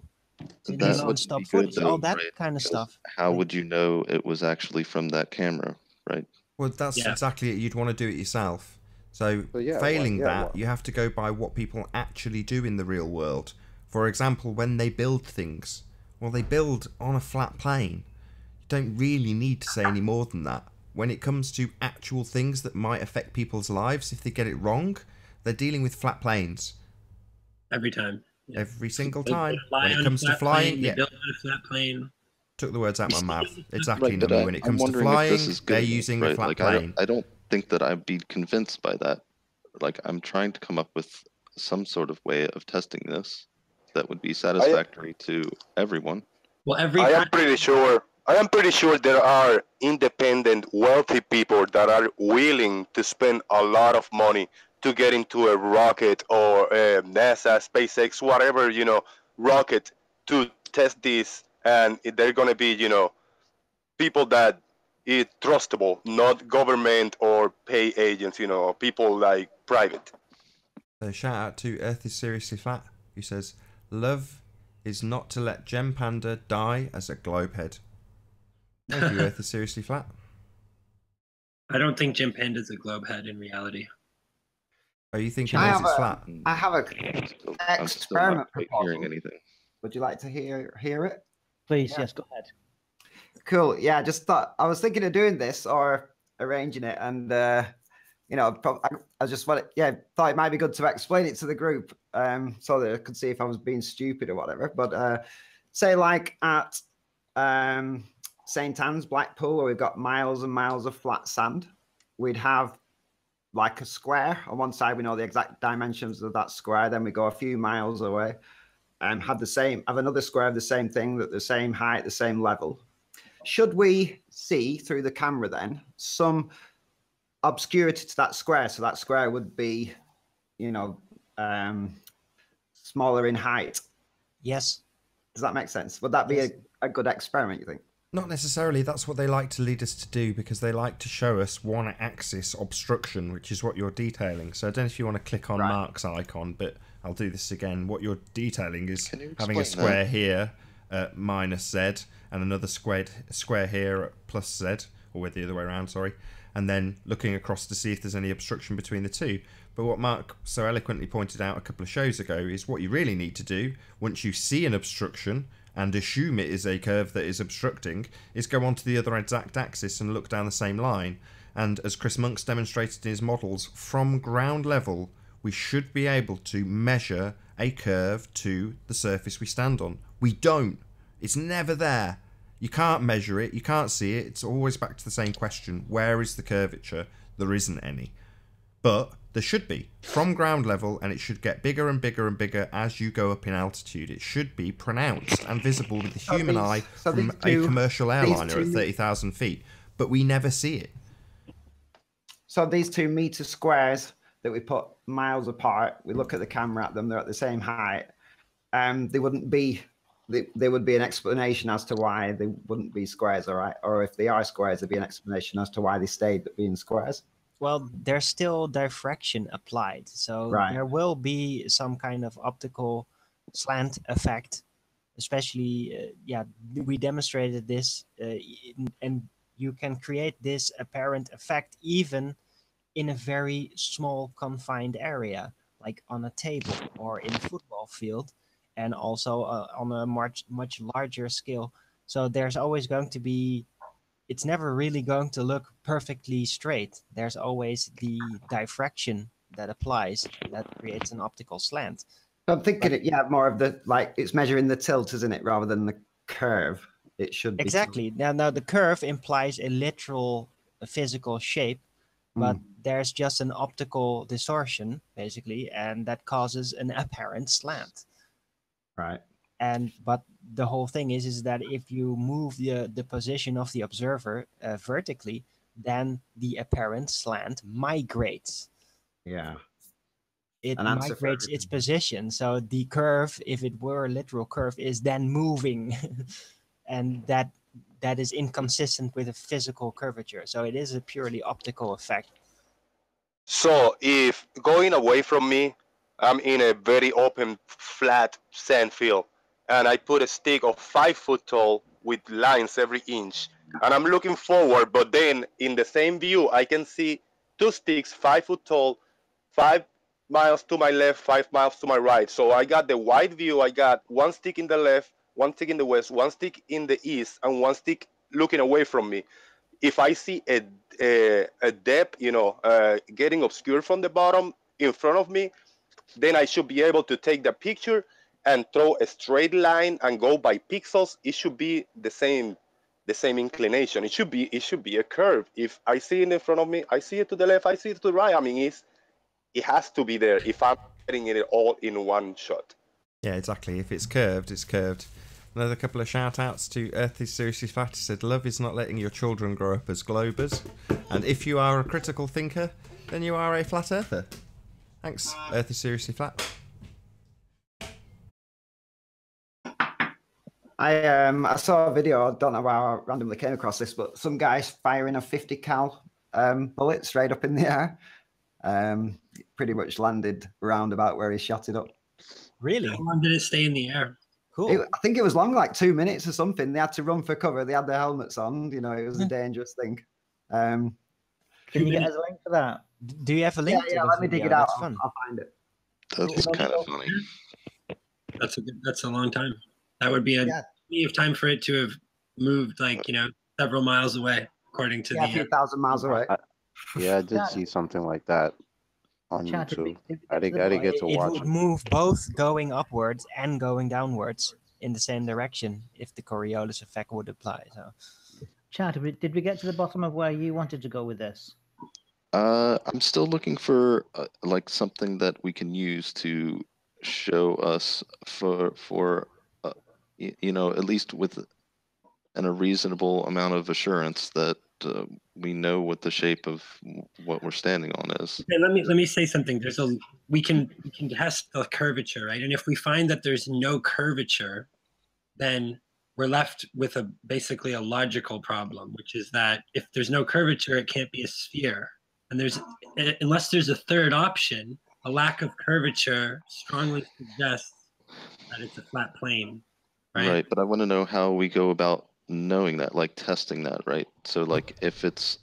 So That would be good, though, all that right? kind of stuff. How would you know it was actually from that camera, right? Well, that's exactly it. You'd want to do it yourself. So failing that, you have to go by what people actually do in the real world. For example, when they build things, well, they build on a flat plane. You don't really need to say any more than that. When it comes to actual things that might affect people's lives, if they get it wrong, they're dealing with flat planes. Every time. Yeah. Every single time. When it comes to flying, build on a flat plane. Took the words out of my mouth. Exactly. Right, When it comes to flying, they're using a flat plane. I don't think that I'd be convinced by that. Like, I'm trying to come up with some sort of way of testing this that would be satisfactory to everyone. Well, I am pretty sure there are independent, wealthy people that are willing to spend a lot of money to get into a rocket or NASA, SpaceX, whatever, rocket to test this. And they're going to be, people that is trustable, not government or pay agents, people like private. So shout out to Earth is Seriously Flat, who says, love is not to let Gem Panda die as a globe head. Thank you, Earth is Seriously Flat. I don't think Gem Panda's a globe head in reality. Are you thinking Earth is flat? I have an experiment proposal. Hearing anything. Would you like to hear it? Please, yes, go ahead. Cool. Yeah, I just thought I was thinking of doing this or arranging it, and you know, I just thought it might be good to explain it to the group, so that I could see if I was being stupid or whatever. But say like at St. Anne's, Blackpool, where we've got miles and miles of flat sand, we'd have like a square on one side. We know the exact dimensions of that square. Then we go a few miles away and have another square of the same thing, that the same height, the same level. Should we see through the camera then some obscurity to that square? So that square would be, you know, smaller in height. Yes. Does that make sense? Would that be a good experiment, you think? Not necessarily. That's what they like to lead us to do, because they like to show us one axis obstruction, which is what you're detailing. So I don't know if you want to click on Mark's icon, but I'll do this again. What you're detailing is having a square here at minus Z and another square here at plus Z, or the other way around, sorry, and then looking across to see if there's any obstruction between the two. But what Mark so eloquently pointed out a couple of shows ago is what you really need to do once you see an obstruction and assume it is a curve that is obstructing, is go onto the other exact axis and look down the same line. And as Chris Monk's demonstrated in his models, from ground level, we should be able to measure a curve to the surface we stand on. We don't. It's never there. You can't measure it. You can't see it. It's always back to the same question. Where is the curvature? There isn't any. But there should be from ground level, and it should get bigger and bigger and bigger as you go up in altitude. It should be pronounced and visible with the human eye from a commercial airliner at 30,000 feet, but we never see it. So these 2 meter squares that we put miles apart, we look at the camera at them, they're at the same height, they wouldn't be, there would be an explanation as to why they wouldn't be squares, all right? Or if they are squares, there'd be an explanation as to why they stayed being squares. Well, there's still diffraction applied, so there will be some kind of optical slant effect, especially, we demonstrated this, and you can create this apparent effect even in a very small confined area, like on a table or in a football field, and also on a much larger scale. So there's always going to be, it's never really going to look perfectly straight. There's always the diffraction that applies that creates an optical slant. I'm thinking more of the, like, it's measuring the tilt, isn't it, rather than the curve. It should be exactly. Now the curve implies a literal, physical shape, but there's just an optical distortion basically, and that causes an apparent slant. Right. But the whole thing is that if you move the position of the observer vertically, then the apparent slant migrates. Yeah. It migrates its position. So the curve, if it were a literal curve, is then moving. And that is inconsistent with a physical curvature. So it is a purely optical effect. So if going away from me, I'm in a very open, flat sand field, and I put a stick of 5 foot tall with lines every inch, and I'm looking forward, but then in the same view, I can see 2 sticks 5 foot tall, 5 miles to my left, 5 miles to my right. So I got the wide view. I got 1 stick in the left, 1 stick in the west, 1 stick in the east, and 1 stick looking away from me. If I see a depth, getting obscured from the bottom in front of me, then I should be able to take the picture and throw a straight line and go by pixels. It should be the same inclination. It should be a curve. If I see it in front of me, I see it to the left, I see it to the right. I mean, it has to be there if I'm getting it all in one shot. Yeah, exactly. If it's curved, it's curved. Another couple of shout outs to Earth is Seriously Flat. He said, love is not letting your children grow up as globers. And if you are a critical thinker, then you are a flat earther. Thanks, Earth is Seriously Flat. I saw a video, I don't know how I randomly came across this, but some guys firing a 50 cal bullet straight up in the air. Pretty much landed round about where he shot it up. Really? How long did it stay in the air? Cool. I think it was long, like 2 minutes or something. They had to run for cover. They had their helmets on. It was a dangerous thing. Can you get us a link for that? Do you have a link? Yeah, let me dig it out. I'll find it. That's kind of funny. That's a long time. That would be a plenty of time for it to have moved, like, you know, several miles away, according to a few thousand miles away. Yeah, I did see something like that on YouTube. I didn't get to It watch would it. move both going upwards and going downwards in the same direction if the Coriolis effect would apply. So, Chad, did we get to the bottom of where you wanted to go with this? I'm still looking for like something that we can use to show us for you know, at least with a reasonable amount of assurance that we know what the shape of what we're standing on is. Okay, let me say something. We can test the curvature, right? And if we find that there's no curvature, then we're left with basically a logical problem, which is that if there's no curvature, it can't be a sphere. And unless there's a third option, a lack of curvature strongly suggests that it's a flat plane, right? Right, but I want to know how we go about knowing that, like testing that, right? So like if it's...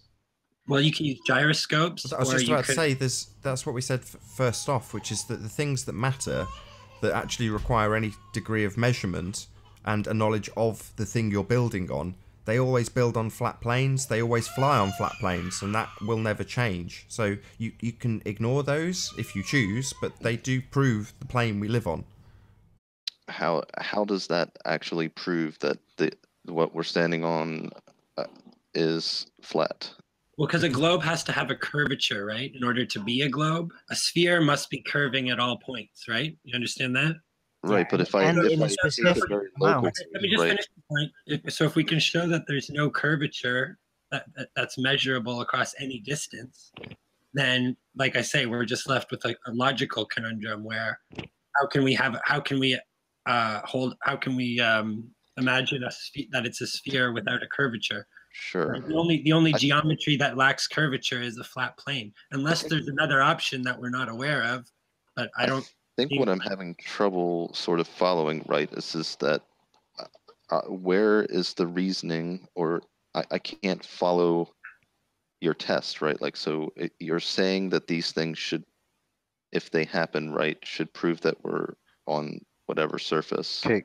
Well, you can use gyroscopes. I was just about to say, that's what we said first off, which is that the things that matter, that actually require any degree of measurement and a knowledge of the thing you're building on, they always build on flat planes, they always fly on flat planes, and that will never change. So you can ignore those if you choose, but they do prove the plane we live on. How does that actually prove that what we're standing on is flat? Well, because a globe has to have a curvature, right? In order to be a globe, a sphere must be curving at all points, right? You understand that? Right, but if I take a very local, let me just finish the point. So if we can show that there's no curvature that's measurable across any distance, then, like I say, we're just left with a logical conundrum where how can we imagine that it's a sphere without a curvature? Sure. The only geometry that lacks curvature is a flat plane, unless there's another option that we're not aware of. But I don't think what I'm having trouble sort of following, right, is that where is the reasoning, or I can't follow your test, right? Like, so you're saying that these things should, if they happen, right, should prove that we're on whatever surface. Okay.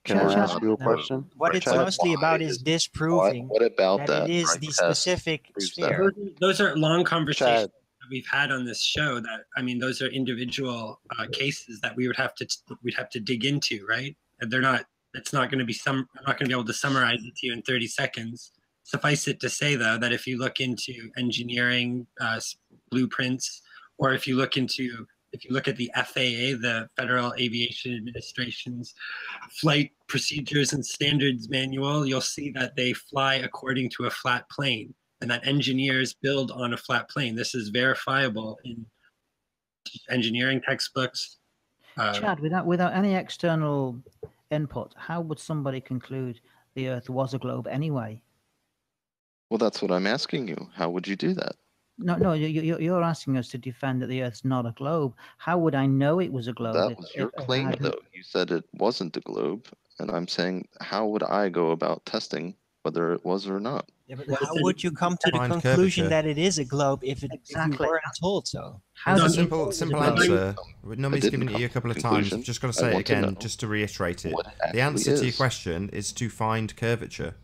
Can I ask you a question? What it's mostly about is disproving what about that it is the specific sphere. Those are long conversations that we've had on this show. That, I mean, those are individual cases that we'd have to dig into, right? And they're not. It's not going to be I'm not going to be able to summarize it to you in 30 seconds. Suffice it to say, though, that if you look into engineering blueprints, or if you look at the FAA, the Federal Aviation Administration's Flight Procedures and Standards Manual, you'll see that they fly according to a flat plane, and that engineers build on a flat plane. This is verifiable in engineering textbooks. Chad, without any external input, how would somebody conclude the Earth was a globe anyway? Well, that's what I'm asking you. How would you do that? No, you're asking us to defend that the Earth's not a globe. How would I know it was a globe? That was your claim, though. You said it wasn't a globe, and I'm saying, how would I go about testing whether it was or not? Yeah, but how would you come to the conclusion that it is a globe if you weren't told so? Simple answer. Nobody's given it you a couple of times. I've just got to say it again, just to reiterate it. The answer to your question is to find curvature.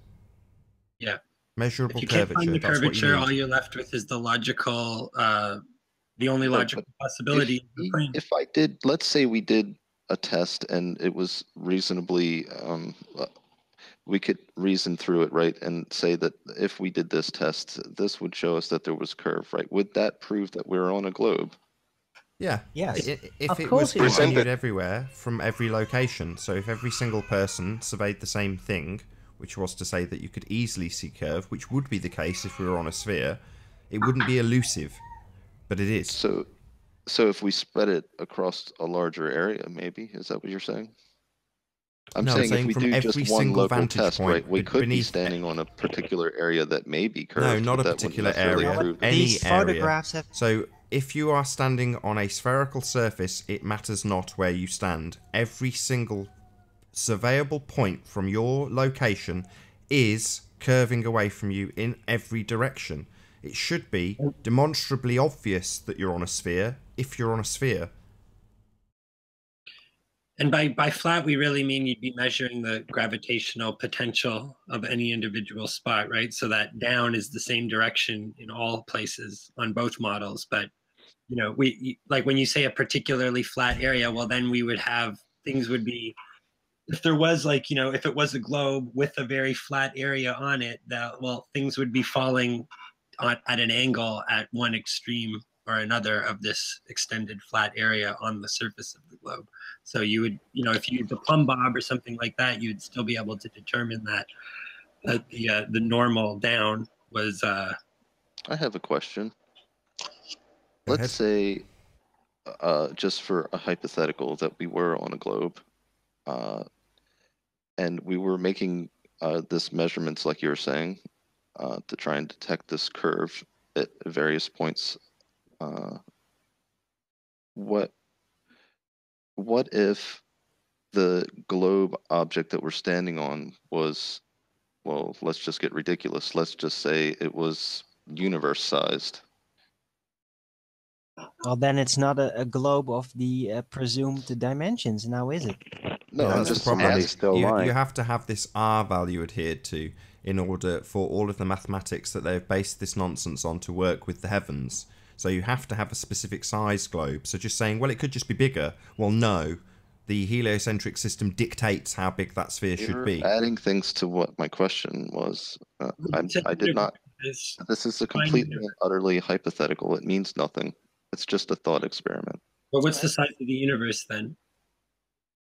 Yeah. Measurable if you curvature. Can't find the curvature, all you're left with is the logical, the only logical possibility. If I did, let's say we did a test and it was reasonably, we could reason through it, right, and say that if we did this test, this would show us that there was curve, right? Would that prove that we're on a globe? Yeah. Yes. If it was continued everywhere from every location, so if every single person surveyed the same thing, which was to say that you could easily see curve, which would be the case if we were on a sphere, it wouldn't be elusive, but it is. So if we spread it across a larger area, maybe, is that what you're saying? I'm saying if we do just one local test, right, we could be standing on a particular area that may be curved. No, not a particular area, any area. So if you are standing on a spherical surface, it matters not where you stand. Every single surveyable point from your location is curving away from you in every direction. It should be demonstrably obvious that you're on a sphere if you're on a sphere. And by flat, we really mean you'd be measuring the gravitational potential of any individual spot, right? So that down is the same direction in all places on both models. But, you know, like when you say a particularly flat area, well, then we would have, things would be, if there was like, you know, if it was a globe with a very flat area on it, well, things would be falling at an angle at one extreme or another of this extended flat area on the surface of the globe. So you would, you know, if you used a plumb bob or something like that, you'd still be able to determine that the normal down was. I have a question. Let's say, just for a hypothetical, that we were on a globe, and we were making this measurements, like you were saying, to try and detect this curve at various points. What if the globe object that we're standing on was, well, let's just get ridiculous. Let's just say it was universe sized. Well, then it's not a globe of the presumed dimensions, now is it? No, yeah, I'm just still lying. You have to have this R value adhered to in order for all of the mathematics that they've based this nonsense on to work with the heavens. So you have to have a specific size globe. So just saying, well, it could just be bigger. Well, no. The heliocentric system dictates how big that sphere should be. Adding things to what my question was. I did not. This is a completely and utterly hypothetical. It means nothing. It's just a thought experiment. Well, what's the size of the universe then?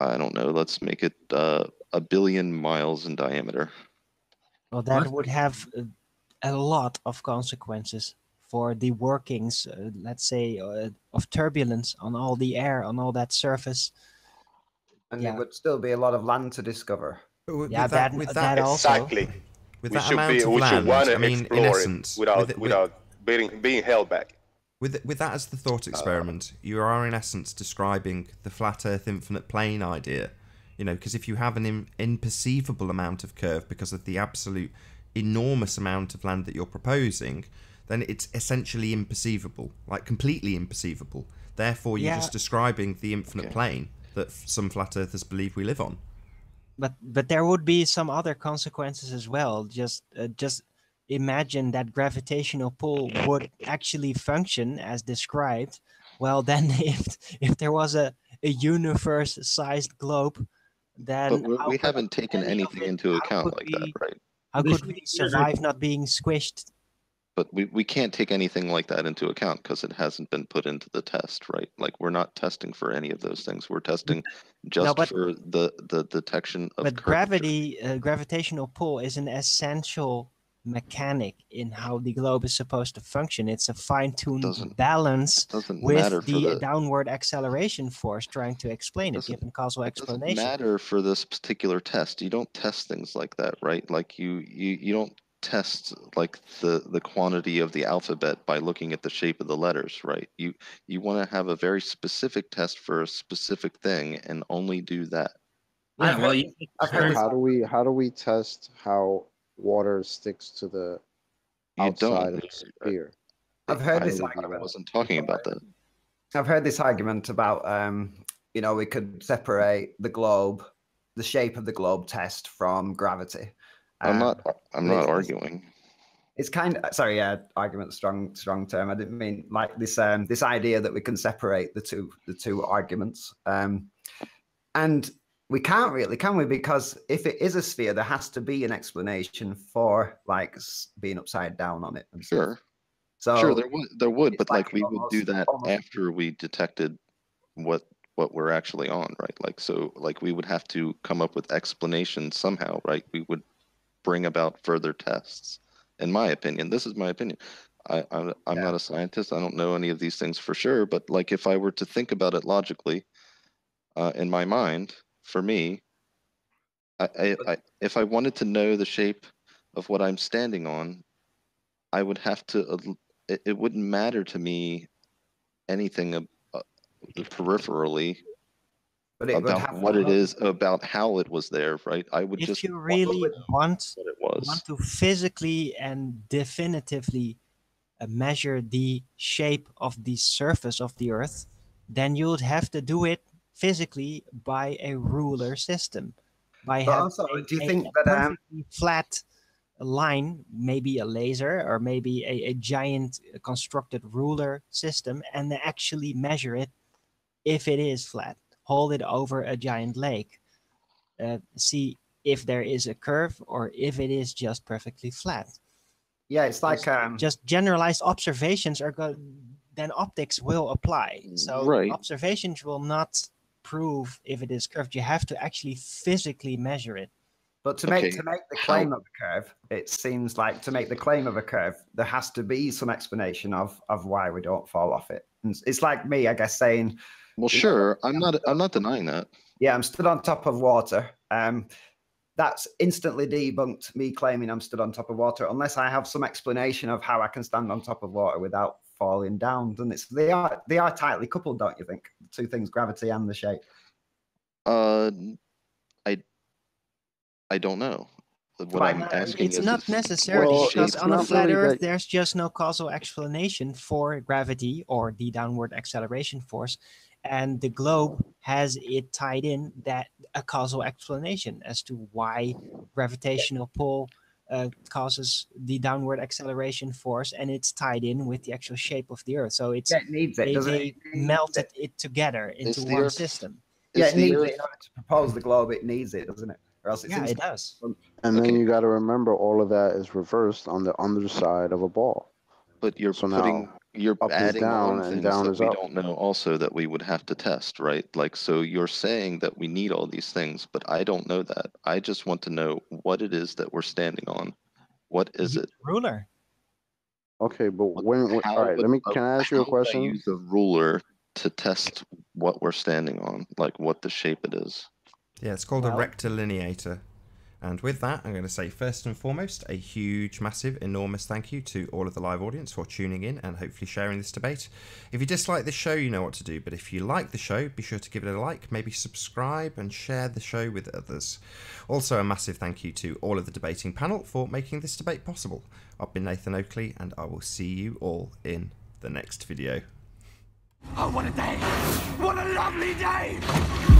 I don't know. Let's make it 1 billion miles in diameter. Well, that would have a lot of consequences for the workings, let's say, of turbulence on all the air, on all that surface. And there would still be a lot of land to discover. Yeah, that also. Exactly. With we that should amount be, of we land, should want to I mean, explore in essence, it without being held back. With that as the thought experiment, you are in essence describing the flat Earth infinite plane idea. You know, because if you have an imperceivable amount of curve because of the absolute enormous amount of land that you're proposing, then it's essentially imperceivable, like completely imperceivable. Therefore, you're just describing the infinite plane that some flat earthers believe we live on. But there would be some other consequences as well. Just imagine that gravitational pull would actually function as described. Well, then if there was a universe-sized globe, then but we haven't taken anything into account like that, right? How could we survive not being squished? But we can't take anything like that into account because it hasn't been put into the test, right? Like we're not testing for any of those things. We're testing just for the detection of. But gravitational pull is an essential mechanic in how the globe is supposed to function. It's a fine-tuned balance with the downward acceleration force trying to explain it, given causal explanation. It doesn't matter for this particular test. You don't test things like that, right? Like you don't test like the quantity of the alphabet by looking at the shape of the letters, right? You want to have a very specific test for a specific thing and only do that. Yeah, well, how do we test how water sticks to the outside of the sphere? I've heard this argument. I wasn't talking about that. I've heard this argument about you know, we could separate the globe, the shape of the globe test from gravity. I'm not arguing. It's kind of, sorry, yeah, argument, strong term. I didn't mean like this this idea that we can separate the two arguments. And we can't really, can we? Because if it is a sphere, there has to be an explanation for like being upside down on it. And sure. So sure, there would, but like we would do that after we detected what we're actually on, right? Like so, like we would have to come up with explanations somehow, right? We would bring about further tests. In my opinion, this is my opinion. I'm not a scientist. I don't know any of these things for sure. But like, if I were to think about it logically, in my mind, for me, if I wanted to know the shape of what I'm standing on, I would have to. It wouldn't matter to me anything peripherally. But about what it is, about how it was there, right? I would if you really want to physically and definitively measure the shape of the surface of the Earth, then you would have to do it physically by a ruler system. By But having also, do you a think that perfectly flat line, maybe a laser or maybe a giant constructed ruler system, and then actually measure it if it is flat, hold it over a giant lake, see if there is a curve or if it is just perfectly flat. Yeah, it's like just generalized observations are good, then optics will apply. So Right. observations will not prove if it is curved. You have to actually physically measure it. But to make the claim of a curve, it seems like to make the claim of a curve, there has to be some explanation of why we don't fall off it. And it's like me, I guess, saying, well, sure, I'm not denying that. Yeah, I'm stood on top of water. That's instantly debunked me claiming I'm stood on top of water, unless I have some explanation of how I can stand on top of water without falling down. And they are tightly coupled, don't you think? The two things, gravity and the shape. I don't know. What I'm asking it's is, not necessarily because on a flat Earth, there's just no causal explanation for gravity or the downward acceleration force. And the globe has it tied in that a causal explanation as to why gravitational pull causes the downward acceleration force, and it's tied in with the actual shape of the Earth. So it's they melted it together into one system. Yeah, it needs it in order to propose the globe. It needs it, doesn't it? Or else yeah, it does. And then you got to remember all of that is reversed on the underside of a ball. But you're you're adding down on and things down that is we up. don't know also that we would have to test, right? Like, so you're saying that we need all these things, but I don't know that. I just want to know what it is that we're standing on. What is it? Ruler. Okay, but all right, can I ask you a question? Use a ruler to test what we're standing on, like what the shape it is. Yeah, it's called a rectilineator. And with that, I'm going to say first and foremost, a huge, massive, enormous thank you to all of the live audience for tuning in and hopefully sharing this debate. If you dislike this show, you know what to do. But if you like the show, be sure to give it a like, maybe subscribe and share the show with others. Also, a massive thank you to all of the debating panel for making this debate possible. I've been Nathan Oakley, and I will see you all in the next video. Oh, what a day! What a lovely day!